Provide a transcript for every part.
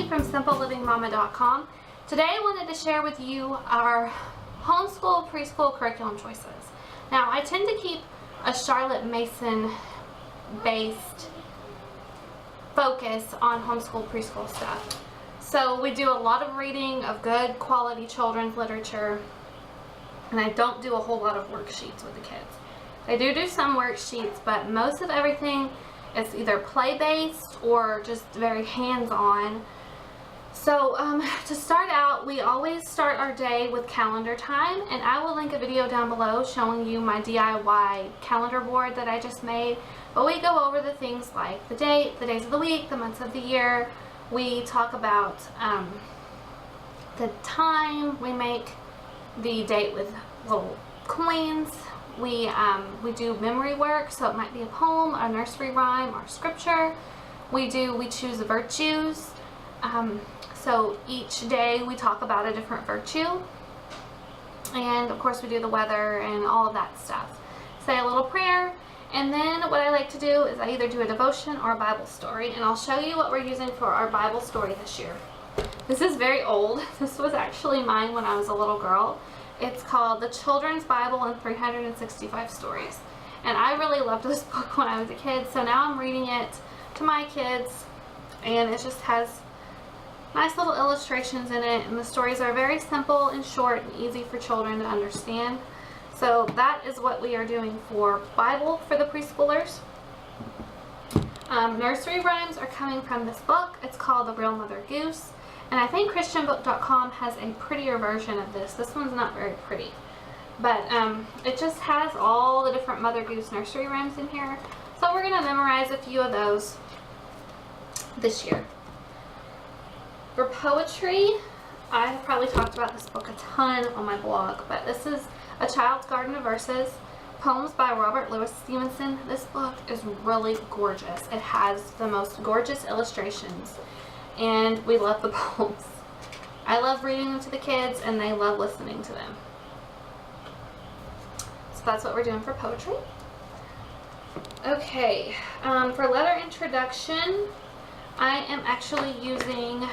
Amy from simplelivingmama.com. Today I wanted to share with you our homeschool preschool curriculum choices. Now I tend to keep a Charlotte Mason based focus on homeschool preschool stuff. So we do a lot of reading of good quality children's literature, and I don't do a whole lot of worksheets with the kids. I do some worksheets, but most of everything is either play-based or just very hands-on. So to start out, we always start our day with calendar time, and I will link a video down below showing you my DIY calendar board that I just made. But we go over the things like the date, the days of the week, the months of the year. We talk about the time. We make the date with little coins. We do memory work, so it might be a poem, a nursery rhyme, or scripture. We choose virtues. So each day we talk about a different virtue. And of course we do the weather and all of that stuff. Say a little prayer. And then what I like to do is I either do a devotion or a Bible story. And I'll show you what we're using for our Bible story this year. This is very old. This was actually mine when I was a little girl. It's called The Children's Bible in 365 Stories. And I really loved this book when I was a kid, so now I'm reading it to my kids, and it just has nice little illustrations in it, and the stories are very simple and short and easy for children to understand. So that is what we are doing for Bible for the preschoolers. Nursery rhymes are coming from this book. It's called The Real Mother Goose. And I think christianbook.com has a prettier version of this. This one's not very pretty. But it just has all the different Mother Goose nursery rhymes in here. So we're going to memorize a few of those this year. For poetry, I have probably talked about this book a ton on my blog. But this is A Child's Garden of Verses, poems by Robert Louis Stevenson. This book is really gorgeous. It has the most gorgeous illustrations. And we love the poems. I love reading them to the kids, and they love listening to them. So that's what we're doing for poetry. Okay, for letter introduction, I am actually using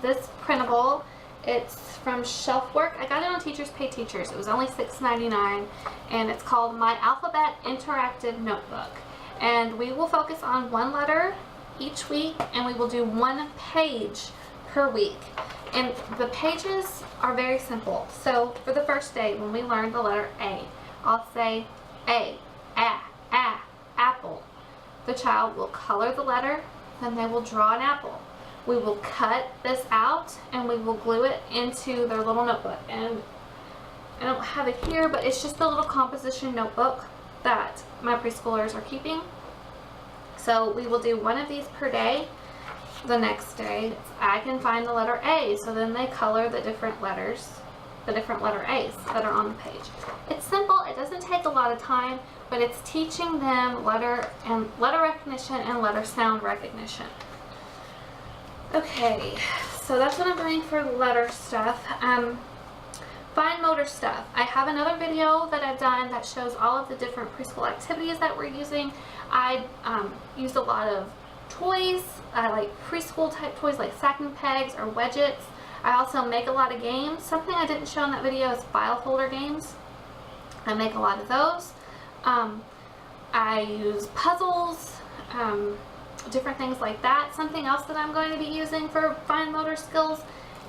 this printable. It's from Shelfwork. I got it on Teachers Pay Teachers. It was only $6.99, and it's called My Alphabet Interactive Notebook. And we will focus on one letter each week, and we will do one page per week. And the pages are very simple. So for the first day, when we learn the letter A, I'll say A, apple. The child will color the letter, then they will draw an apple. We will cut this out, and we will glue it into their little notebook. And I don't have it here, but it's just a little composition notebook that my preschoolers are keeping. So we will do one of these per day. The next day, I can find the letter A, so then they color the different letters, the different letter A's that are on the page. It's simple, it doesn't take a lot of time, but it's teaching them letter recognition and letter sound recognition. Okay, so that's what I'm doing for letter stuff. Fine motor stuff. I have another video that I've done that shows all of the different preschool activities that we're using. I used a lot of toys. I like preschool type toys like sacking pegs or wedgets. I also make a lot of games. Something I didn't show in that video is file folder games. I make a lot of those. I use puzzles, different things like that. Something else that I'm going to be using for fine motor skills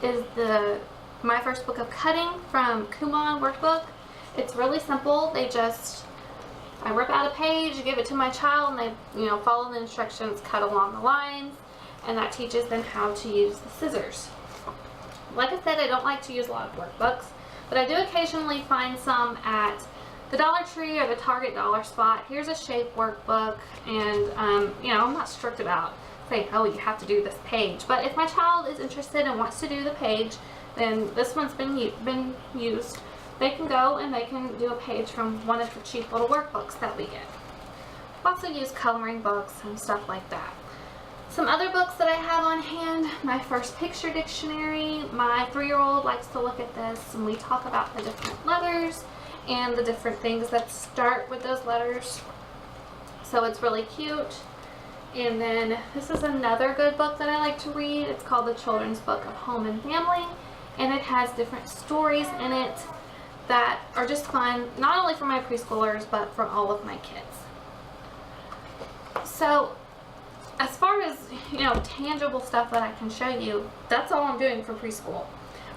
is My First Book of Cutting from Kumon Workbook. It's really simple. I rip out a page, give it to my child, and they, follow the instructions, cut along the lines, and that teaches them how to use the scissors. Like I said, I don't like to use a lot of workbooks, but I do occasionally find some at the Dollar Tree or the Target dollar spot. Here's a shape workbook, and I'm not strict about saying, oh, you have to do this page. But if my child is interested and wants to do the page, then this one's been used. They can go and they can do a page from one of the cheap little workbooks that we get. We also use coloring books and stuff like that. Some other books that I have on hand, My First Picture Dictionary. My 3-year-old likes to look at this, and we talk about the different letters and the different things that start with those letters. So it's really cute. And then this is another good book that I like to read. It's called The Children's Book of Home and Family, and it has different stories in it that are just fun, not only for my preschoolers, but for all of my kids. So as far as, tangible stuff that I can show you, that's all I'm doing for preschool.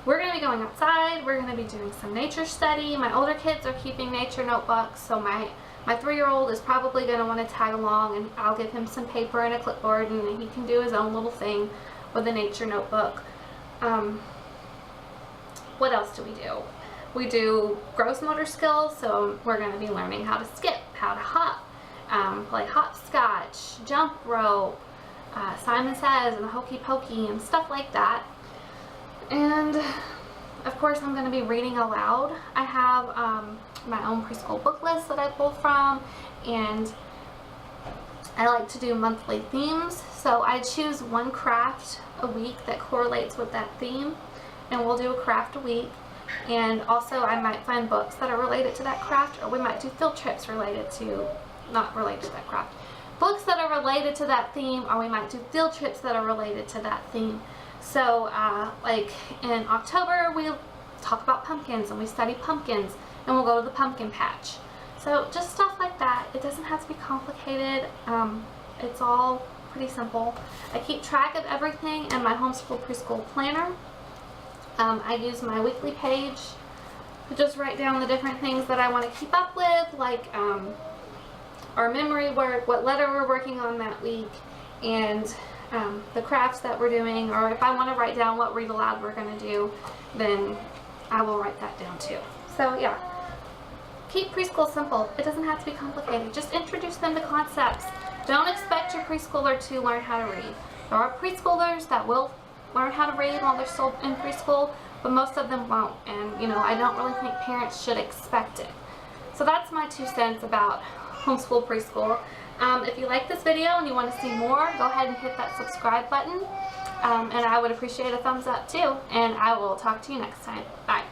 We're going to be going outside. We're going to be doing some nature study. My older kids are keeping nature notebooks, so my 3-year-old is probably going to want to tag along, and I'll give him some paper and a clipboard, and he can do his own little thing with a nature notebook. What else do? We do gross motor skills, so we're going to be learning how to skip, how to hop, play hopscotch, jump rope, Simon Says and the Hokey Pokey and stuff like that. And of course I'm going to be reading aloud. I have my own preschool book list that I pull from, and I like to do monthly themes. So I choose one craft a week that correlates with that theme, and we'll do a craft a week. And also I might find books that are related to that craft, or we might do field trips not related to that craft. Books that are related to that theme, or we might do field trips that are related to that theme. So like in October we'll talk about pumpkins, and we study pumpkins, and we'll go to the pumpkin patch. So just stuff like that. It doesn't have to be complicated. It's all pretty simple. I keep track of everything in my Homeschool Preschool planner. I use my weekly page to just write down the different things that I want to keep up with, like our memory work, what letter we're working on that week, and the crafts that we're doing, or if I want to write down what read aloud we're going to do, then I will write that down too. So yeah, keep preschool simple. It doesn't have to be complicated. Just introduce them to concepts. Don't expect your preschooler to learn how to read. There are preschoolers that will learn how to read while they're still in preschool, but most of them won't, and I don't really think parents should expect it. So that's my 2 cents about Homeschool Preschool. If you like this video and you want to see more, go ahead and hit that subscribe button, and I would appreciate a thumbs up too, and I will talk to you next time. Bye.